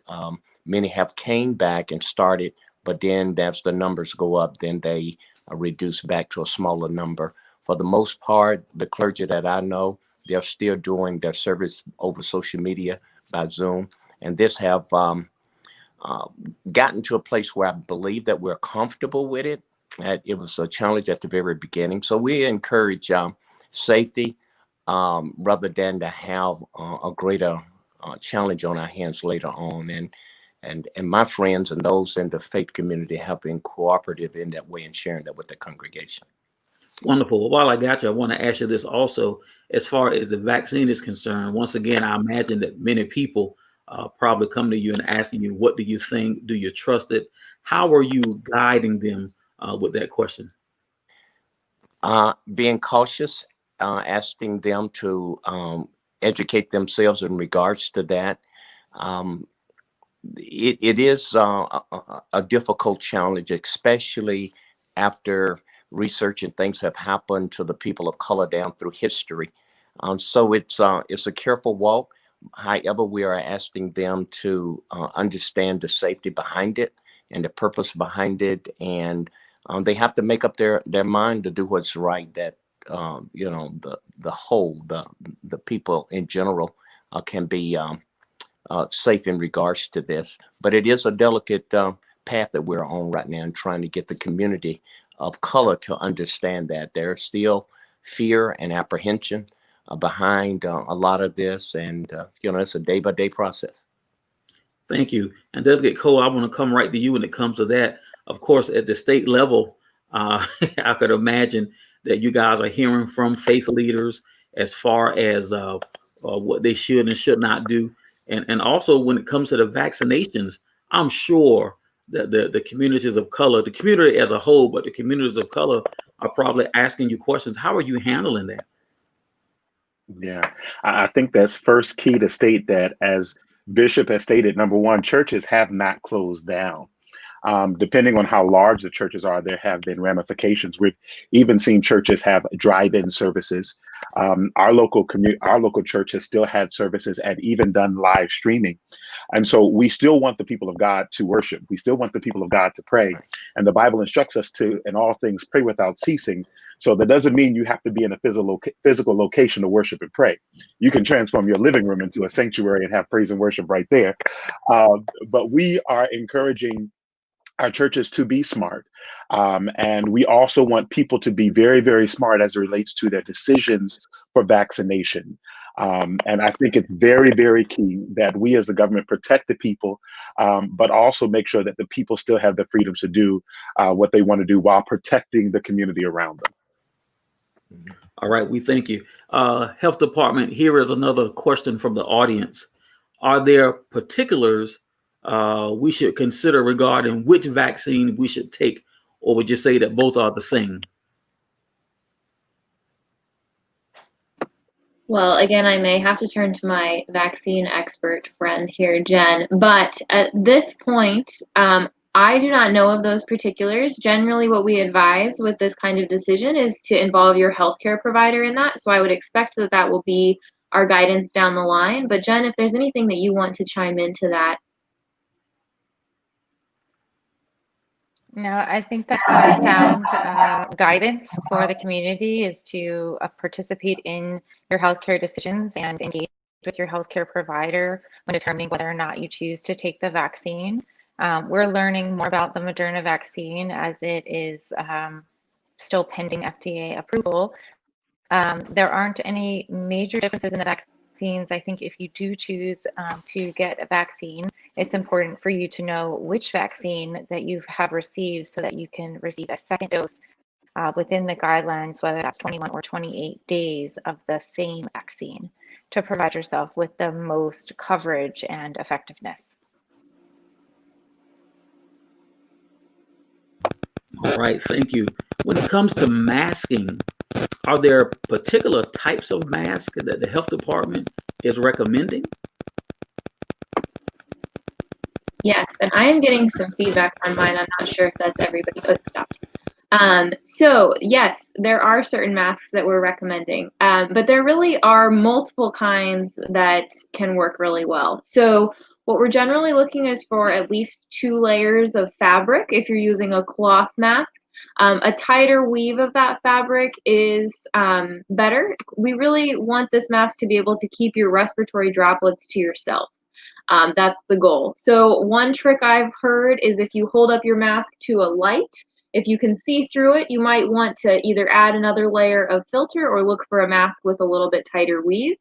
Many have came back and started, but then as the numbers go up, then they reduce back to a smaller number. For the most part, the clergy that I know, they're still doing their service over social media by Zoom. And this have gotten to a place where I believe that we're comfortable with it. It was a challenge at the very beginning. So we encourage safety rather than to have a greater challenge on our hands later on. And my friends and those in the faith community have been cooperative in that way and sharing that with the congregation. Wonderful. Well, while I got you, I want to ask you this also, as far as the vaccine is concerned. Once again, I imagine that many people probably come to you and asking you, what do you think? Do you trust it? How are you guiding them with that question? Being cautious, asking them to educate themselves in regards to that. It is a difficult challenge, especially after research and things have happened to the people of color down through history. So it's a careful walk. However, we are asking them to understand the safety behind it and the purpose behind it. And they have to make up their mind to do what's right, that the people in general can be safe in regards to this. But it is a delicate path that we're on right now, and trying to get the community of color to understand that there's still fear and apprehension behind a lot of this. And, it's a day-by-day process. Thank you. And Delegate Cole, I want to come right to you when it comes to that. Of course, at the state level, I could imagine that you guys are hearing from faith leaders as far as what they should and should not do. And also when it comes to the vaccinations, I'm sure that the communities of color, the community as a whole, but the communities of color are probably asking you questions. How are you handling that? Yeah, I think that's first key to state that, as Bishop has stated, number one, churches have not closed down. Depending on how large the churches are, there have been ramifications. We've even seen churches have drive-in services. Our local church has still had services and even done live streaming. And so we still want the people of God to worship. We still want the people of God to pray. And the Bible instructs us to, in all things, pray without ceasing. So that doesn't mean you have to be in a physical location to worship and pray. You can transform your living room into a sanctuary and have praise and worship right there. But we are encouraging our churches to be smart. And we also want people to be very, very smart as it relates to their decisions for vaccination. And I think it's very, very key that we as the government protect the people, but also make sure that the people still have the freedoms to do what they want to do while protecting the community around them. All right, we thank you. Health Department, here is another question from the audience. Are there particulars we should consider regarding which vaccine we should take, or would you say that both are the same? Well, again, I may have to turn to my vaccine expert friend here, Jen, but at this point, I do not know of those particulars. Generally, what we advise with this kind of decision is to involve your healthcare provider in that. So I would expect that that will be our guidance down the line. But Jen, if there's anything that you want to chime into that. No, I think that's a sound guidance for the community is to participate in your healthcare decisions and engage with your healthcare provider when determining whether or not you choose to take the vaccine. We're learning more about the Moderna vaccine as it is still pending FDA approval. There aren't any major differences in the vaccines. I think if you do choose to get a vaccine, it's important for you to know which vaccine that you have received so that you can receive a second dose within the guidelines, whether that's 21 or 28 days of the same vaccine to provide yourself with the most coverage and effectiveness. All right, thank you. When it comes to masking, are there particular types of masks that the health department is recommending? Yes, and I am getting some feedback on mine. I'm not sure if that's everybody. Oh, it stopped. So yes, there are certain masks that we're recommending, but there really are multiple kinds that can work really well. So what we're generally looking is for at least 2 layers of fabric if you're using a cloth mask. A tighter weave of that fabric is better. We really want this mask to be able to keep your respiratory droplets to yourself. That's the goal. So one trick I've heard is if you hold up your mask to a light, if you can see through it, you might want to either add another layer of filter or look for a mask with a little bit tighter weave.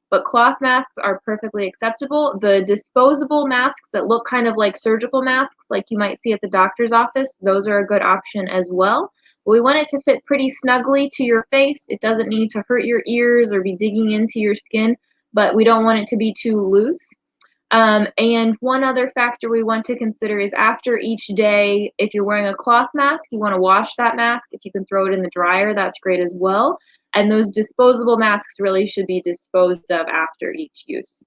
But cloth masks are perfectly acceptable. The disposable masks that look kind of like surgical masks, like you might see at the doctor's office, those are a good option as well. But we want it to fit pretty snugly to your face. It doesn't need to hurt your ears or be digging into your skin, but we don't want it to be too loose. And one other factor we want to consider is after each day, if you're wearing a cloth mask, you want to wash that mask. If you can throw it in the dryer, that's great as well. And those disposable masks really should be disposed of after each use.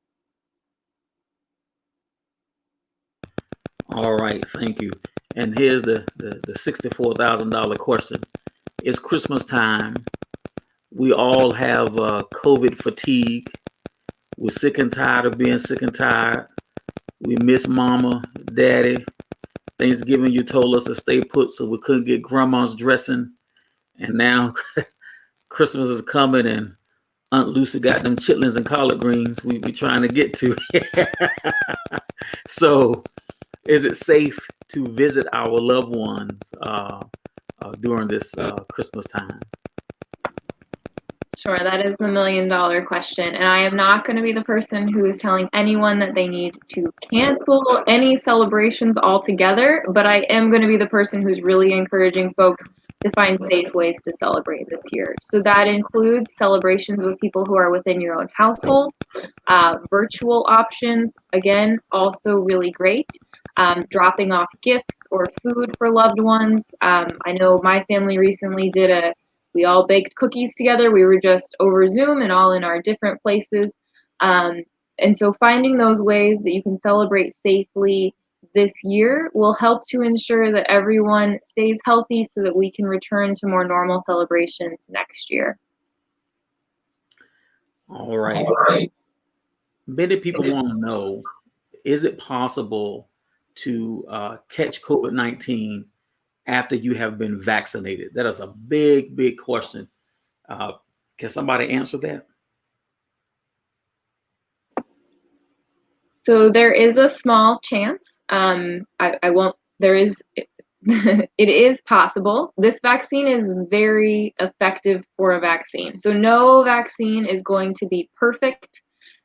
All right, thank you. And here's the $64,000 question. It's Christmas time. We all have COVID fatigue. We're sick and tired of being sick and tired. We miss mama, daddy. Thanksgiving, you told us to stay put so we couldn't get grandma's dressing. And now Christmas is coming and Aunt Lucy got them chitlins and collard greens we be trying to get to. So is it safe to visit our loved ones during this Christmas time? Sure, that is the $1 million question. And I am not going to be the person who is telling anyone that they need to cancel any celebrations altogether, but I am going to be the person who's really encouraging folks to find safe ways to celebrate this year. So that includes celebrations with people who are within your own household, virtual options, again, also really great. Dropping off gifts or food for loved ones. I know my family recently we all baked cookies together. We were just over Zoom and all in our different places. And so finding those ways that you can celebrate safely this year will help to ensure that everyone stays healthy so that we can return to more normal celebrations next year. All right. Many people want to know, is it possible to catch COVID-19 after you have been vaccinated? That is a big, big question. Can somebody answer that? So there is a small chance. It is possible. This vaccine is very effective for a vaccine. So no vaccine is going to be perfect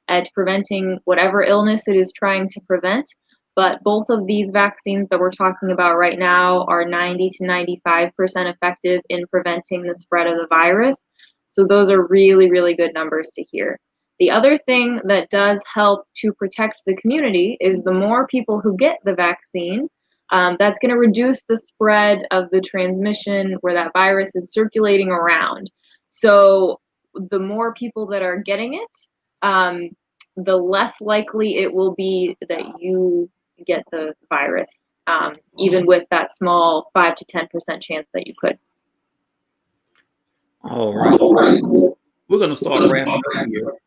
at preventing whatever illness it is trying to prevent. But both of these vaccines that we're talking about right now are 90 to 95% effective in preventing the spread of the virus. So those are really, really good numbers to hear. The other thing that does help to protect the community is the more people who get the vaccine, that's going to reduce the spread of the transmission where that virus is circulating around. So the more people that are getting it, the less likely it will be that you get the virus. even with that small 5 to 10% chance that you could. All right. We're going to start wrapping up here.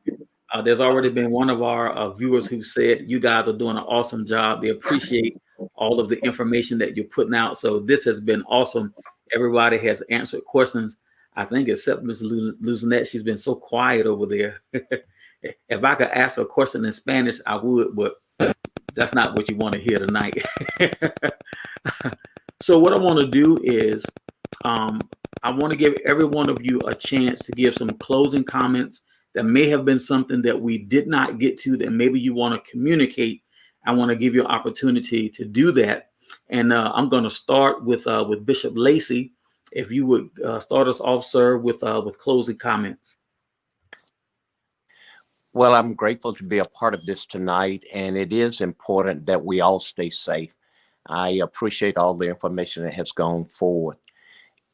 There's already been one of our viewers who said you guys are doing an awesome job. They appreciate all of the information that you're putting out. So this has been awesome. Everybody has answered questions, I think, except Ms. Luznette. She's been so quiet over there. If I could ask a question in Spanish, I would, but that's not what you want to hear tonight. So what I want to do is I want to give every one of you a chance to give some closing comments. That may have been something that we did not get to that maybe you want to communicate. I want to give you an opportunity to do that. And I'm going to start with Bishop Lacey. If you would start us off, sir, with closing comments. Well, I'm grateful to be a part of this tonight, and it is important that we all stay safe. I appreciate all the information that has gone forward.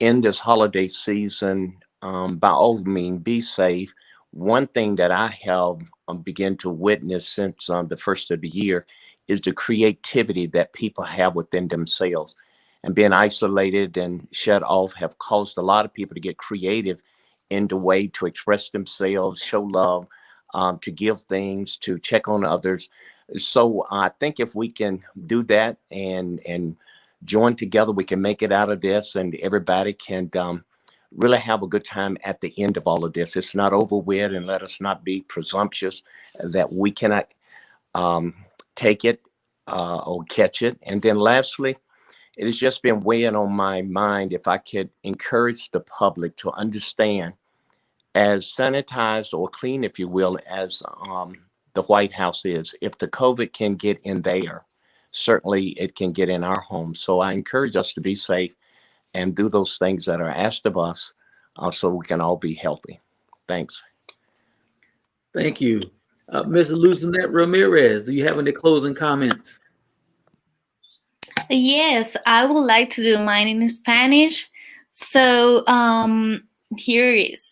In this holiday season, by all means, be safe. One thing that I have begun to witness since the first of the year is the creativity that people have within themselves. And being isolated and shut off have caused a lot of people to get creative in the way to express themselves, show love, to give things, to check on others. So I think if we can do that and join together, we can make it out of this, and everybody can really have a good time at the end of all of this. It's not over with, and let us not be presumptuous that we cannot take it or catch it. And then lastly, it has just been weighing on my mind if I could encourage the public to understand, as sanitized or clean, if you will, as the White House is, if the COVID can get in there, certainly it can get in our homes. So I encourage us to be safe and do those things that are asked of us so we can all be healthy. Thanks. Thank you. Ms. Luznette Ramirez, do you have any closing comments? Yes, I would like to do mine in Spanish. So, here is.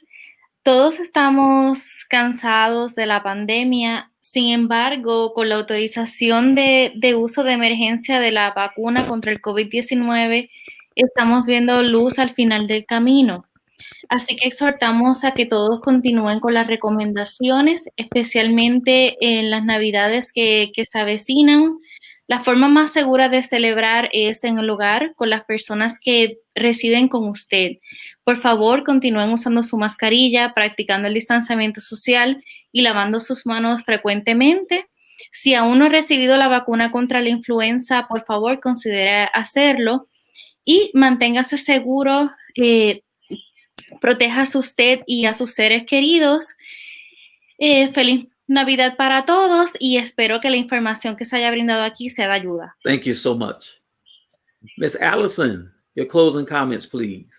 Todos estamos cansados de la pandemia. Sin embargo, con la autorización de uso de emergencia de la vacuna contra el COVID-19, estamos viendo luz al final del camino. Así que exhortamos a que todos continúen con las recomendaciones, especialmente en las Navidades que se avecinan. La forma más segura de celebrar es en el hogar con las personas que residen con usted. Por favor, continúen usando su mascarilla, practicando el distanciamiento social y lavando sus manos frecuentemente. Si aún no ha recibido la vacuna contra la influenza, por favor, considere hacerlo y manténgase seguro. Protéjase usted y a sus seres queridos. Feliz Navidad para todos y espero que la información que se haya brindado aquí sea de ayuda. Thank you so much. Ms. Allison, your closing comments, please.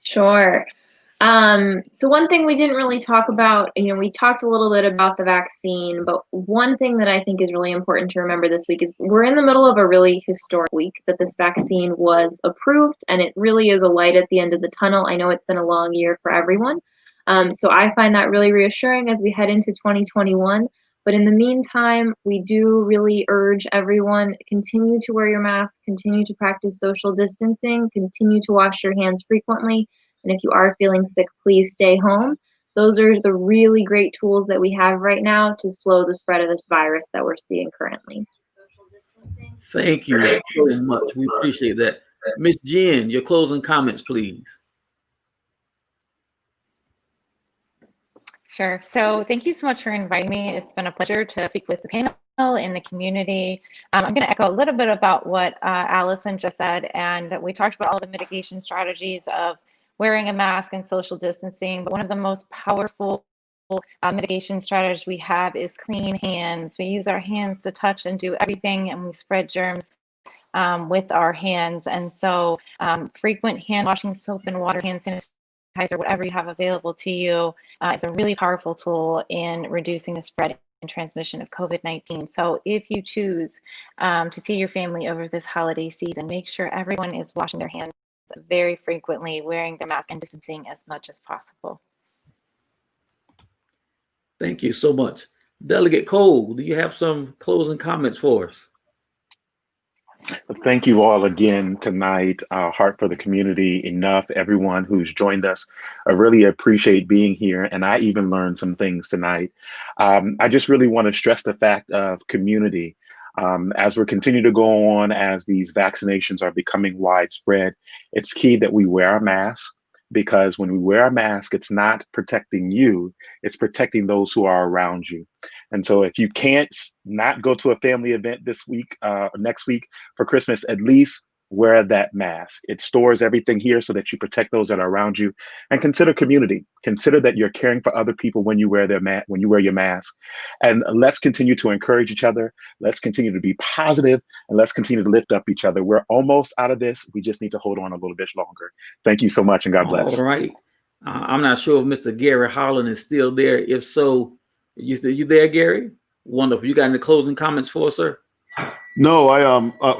Sure. So one thing we didn't really talk about, we talked a little bit about the vaccine, but one thing that I think is really important to remember this week is we're in the middle of a really historic week that this vaccine was approved, and it really is a light at the end of the tunnel. I know it's been a long year for everyone. So I find that really reassuring as we head into 2021. But in the meantime, we do really urge everyone, continue to wear your mask, continue to practice social distancing, continue to wash your hands frequently. And if you are feeling sick, please stay home. Those are the really great tools that we have right now to slow the spread of this virus that we're seeing currently. Thank you so much. We appreciate that. Ms. Jenn, your closing comments, please. Sure. So thank you so much for inviting me. It's been a pleasure to speak with the panel in the community. I'm going to echo a little bit about what Allison just said, and we talked about all the mitigation strategies of wearing a mask and social distancing, but one of the most powerful mitigation strategies we have is clean hands. We use our hands to touch and do everything, and we spread germs with our hands. And so frequent hand washing, soap and water, hand sanitizer, whatever you have available to you is a really powerful tool in reducing the spread and transmission of COVID-19. So if you choose to see your family over this holiday season, make sure everyone is washing their hands very frequently, wearing their mask and distancing as much as possible. Thank you so much. Delegate Cole, do you have some closing comments for us? Thank you all again tonight. Heart for the Community, enough. Everyone who's joined us, I really appreciate being here. And I even learned some things tonight. I just really want to stress the fact of community. As we're continuing to go on, as these vaccinations are becoming widespread, it's key that we wear a mask, because when we wear a mask, it's not protecting you, it's protecting those who are around you. And so if you can't not go to a family event this week, next week for Christmas, at least wear that mask. It stores everything here so that you protect those that are around you. And consider community. Consider that you're caring for other people when you wear when you wear your mask. And let's continue to encourage each other. Let's continue to be positive, and let's continue to lift up each other. Are almost out of this. We just need to hold on a little bit longer. Thank you so much, and God bless. All right. I'm not sure if Mr. Gary Holland is still there. If so, you there, Gary? Wonderful. You got any closing comments for us, sir? No,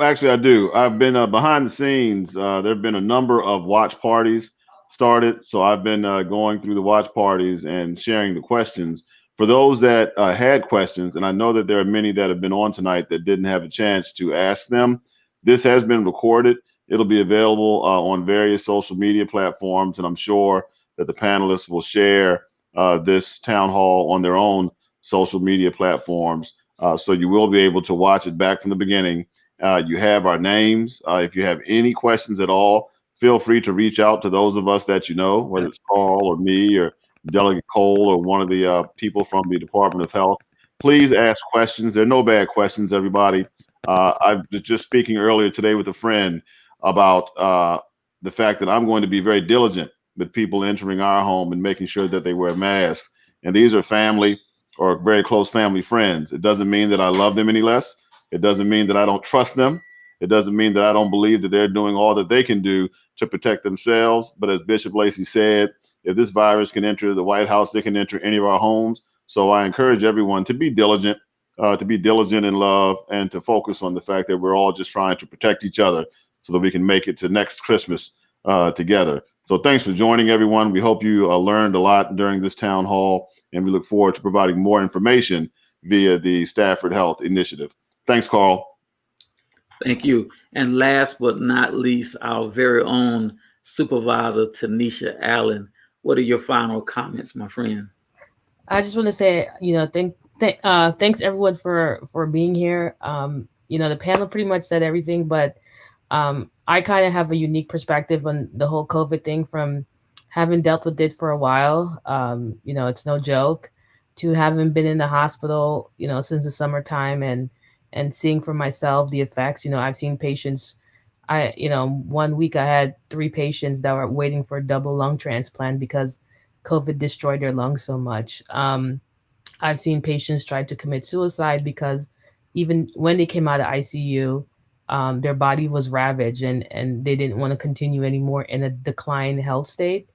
actually I do. I've been behind the scenes. There have been a number of watch parties started. So I've been going through the watch parties and sharing the questions. For those that had questions, and I know that there are many that have been on tonight that didn't have a chance to ask them, this has been recorded. It'll be available on various social media platforms, and I'm sure that the panelists will share this town hall on their own social media platforms. So you will be able to watch it back from the beginning. You have our names. If you have any questions at all, feel free to reach out to those of us that you know, whether it's Carl or me or Delegate Cole or one of the people from the Department of Health. Please ask questions. There are no bad questions, everybody. I was just speaking earlier today with a friend about the fact that I'm going to be very diligent with people entering our home and making sure that they wear masks. And these are family or very close family friends. It doesn't mean that I love them any less. It doesn't mean that I don't trust them. It doesn't mean that I don't believe that they're doing all that they can do to protect themselves. But as Bishop Lacey said, if this virus can enter the White House, they can enter any of our homes. So I encourage everyone to be diligent in love, and to focus on the fact that we're all just trying to protect each other so that we can make it to next Christmas together. So thanks for joining, everyone. We hope you learned a lot during this town hall, and we look forward to providing more information via the Stafford Health Initiative. Thanks, Carl. Thank you. And last but not least, our very own Supervisor Tinesha Allen. What are your final comments, my friend? I just want to say, thanks everyone for being here. The panel pretty much said everything, but I kind of have a unique perspective on the whole COVID thing from having dealt with it for a while. It's no joke, to having been in the hospital, since the summertime and seeing for myself the effects. I've seen patients. 1 week I had 3 patients that were waiting for a double lung transplant because COVID destroyed their lungs so much. I've seen patients try to commit suicide because even when they came out of ICU, their body was ravaged and they didn't want to continue anymore in a declined health state.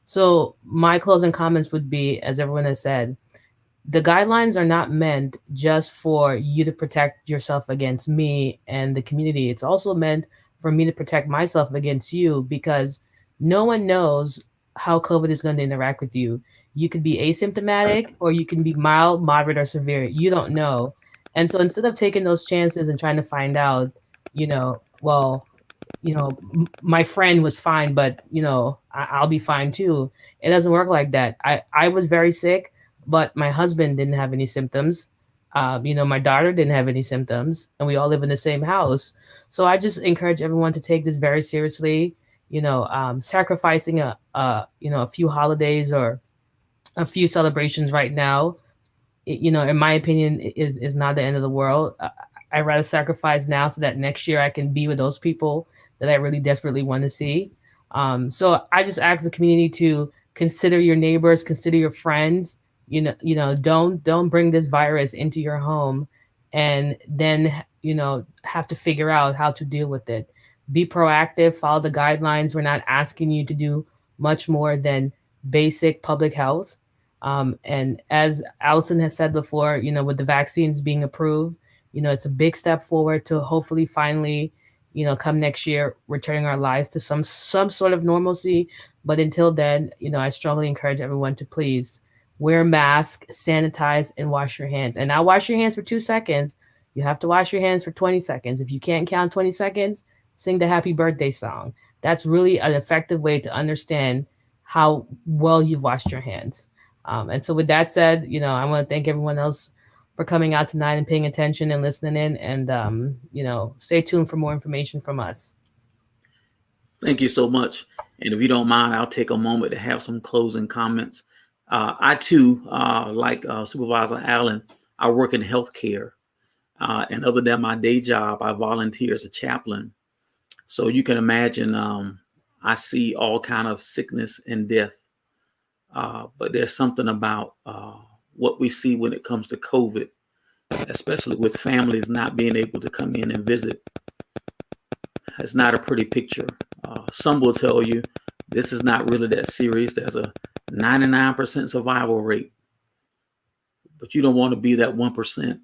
So my closing comments would be, as everyone has said, the guidelines are not meant just for you to protect yourself against me and the community. It's also meant for me to protect myself against you, because no one knows how COVID is going to interact with you. You could be asymptomatic, or you can be mild, moderate, or severe. You don't know. And so instead of taking those chances and trying to find out, my friend was fine, but I'll be fine too. It doesn't work like that. I was very sick, but my husband didn't have any symptoms. My daughter didn't have any symptoms, and we all live in the same house. So I just encourage everyone to take this very seriously. Sacrificing a few holidays or a few celebrations right now, in my opinion, is not the end of the world. I'd rather sacrifice now so that next year I can be with those people that I really desperately want to see. So I just ask the community to consider your neighbors, consider your friends. Don't bring this virus into your home and then have to figure out how to deal with it. Be proactive, follow the guidelines. We're not asking you to do much more than basic public health. And as Allison has said before, with the vaccines being approved, it's a big step forward to hopefully finally, come next year, returning our lives to some sort of normalcy. But until then, I strongly encourage everyone to please wear a mask, sanitize, and wash your hands. And now wash your hands for 2 seconds. You have to wash your hands for 20 seconds. If you can't count 20 seconds, sing the happy birthday song. That's really an effective way to understand how well you've washed your hands. And so with that said, I want to thank everyone else for coming out tonight and paying attention and listening in. And, stay tuned for more information from us. Thank you so much. And if you don't mind, I'll take a moment to have some closing comments. I too, like Supervisor Allen, I work in healthcare. And other than my day job, I volunteer as a chaplain. So you can imagine, I see all kind of sickness and death. But there's something about what we see when it comes to COVID, especially with families not being able to come in and visit. It's not a pretty picture. Some will tell you this is not really that serious. There's a 99% survival rate, but you don't want to be that 1%.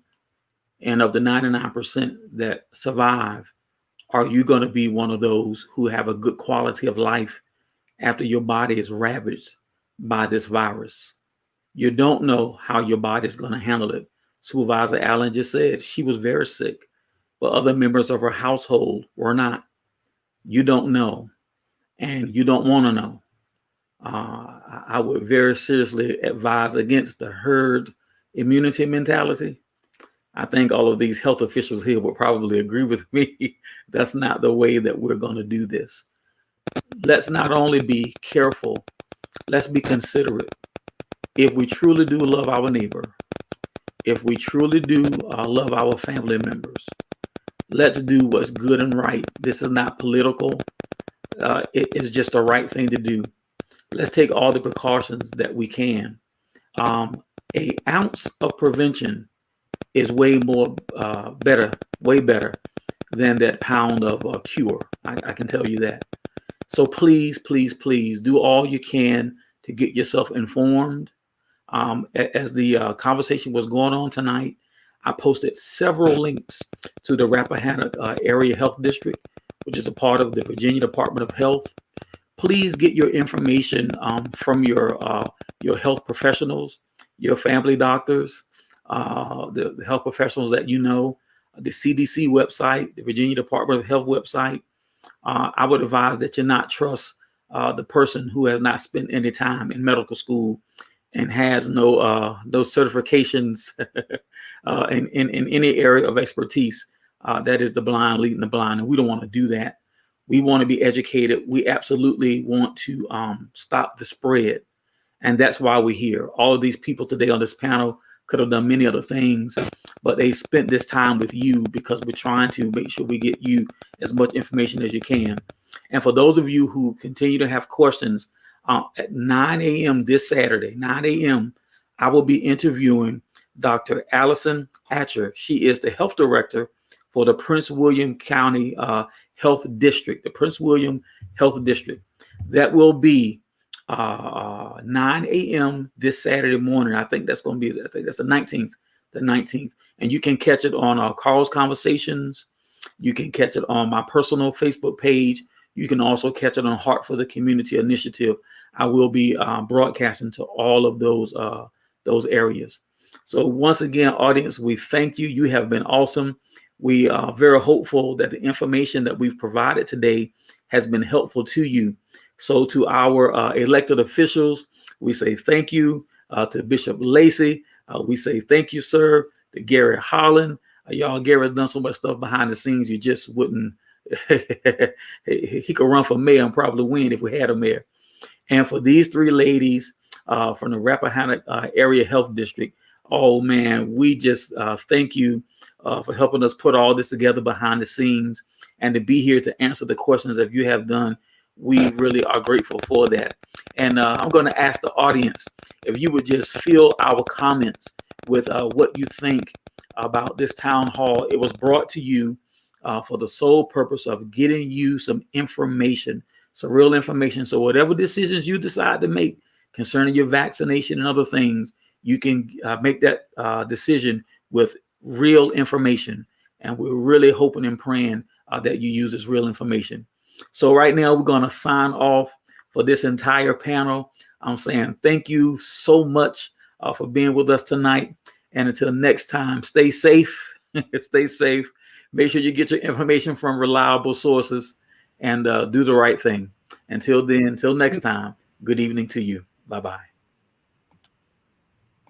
And of the 99% that survive, are you going to be one of those who have a good quality of life after your body is ravaged by this virus? You don't know how your body is going to handle it. Supervisor Allen just said she was very sick, but other members of her household were not. You don't know, and you don't want to know. I would very seriously advise against the herd immunity mentality. I think all of these health officials here will probably agree with me. That's not the way that we're going to do this. Let's not only be careful, let's be considerate. If we truly do love our neighbor, if we truly do love our family members, let's do what's good and right. This is not political. It is just the right thing to do. Let's take all the precautions that we can. An ounce of prevention is way better than that pound of cure. I can tell you that. So please, please, please do all you can to get yourself informed. As the conversation was going on tonight, I posted several links to the Rappahannock Area Health District, which is a part of the Virginia Department of Health. Please get your information from your health professionals, your family doctors, the health professionals that you know, the CDC website, the Virginia Department of Health website. I would advise that you not trust the person who has not spent any time in medical school and has no certifications in any area of expertise. That is the blind leading the blind, and we don't want to do that. We want to be educated. We absolutely want to stop the spread, and that's why we're here. All of these people today on this panel could have done many other things, but they spent this time with you because we're trying to make sure we get you as much information as you can. And for those of you who continue to have questions, at 9 a.m. this Saturday, 9 a.m., I will be interviewing Dr. Allison Atcher. She is the health director for the Prince William County Health District, the Prince William Health District. That will be 9 a.m. this Saturday morning. I think that's going to be, I think that's the 19th. And you can catch it on Carl's Conversations. You can catch it on my personal Facebook page. You can also catch it on Heart for the Community Initiative. I will be broadcasting to all of those areas. So once again, audience, we thank you. You have been awesome. We are very hopeful that the information that we've provided today has been helpful to you. So to our elected officials, we say thank you. To Bishop Lacey, we say thank you, sir. To Gary Holland, Gary's done so much stuff behind the scenes, you just wouldn't. He could run for mayor and probably win if we had a mayor. And for these three ladies from the Rappahannock Area Health District, oh man, we just thank you for helping us put all this together behind the scenes and to be here to answer the questions that you have done. We really are grateful for that. And I'm going to ask the audience if you would just fill our comments with what you think about this town hall. It was brought to you for the sole purpose of getting you some information, some real information. So whatever decisions you decide to make concerning your vaccination and other things, you can make that decision with real information. And we're really hoping and praying that you use this real information. So right now we're going to sign off for this entire panel. I'm saying thank you so much for being with us tonight. And until next time, stay safe, Stay safe. Make sure you get your information from reliable sources and do the right thing. Until then, until next time, good evening to you. Bye-bye.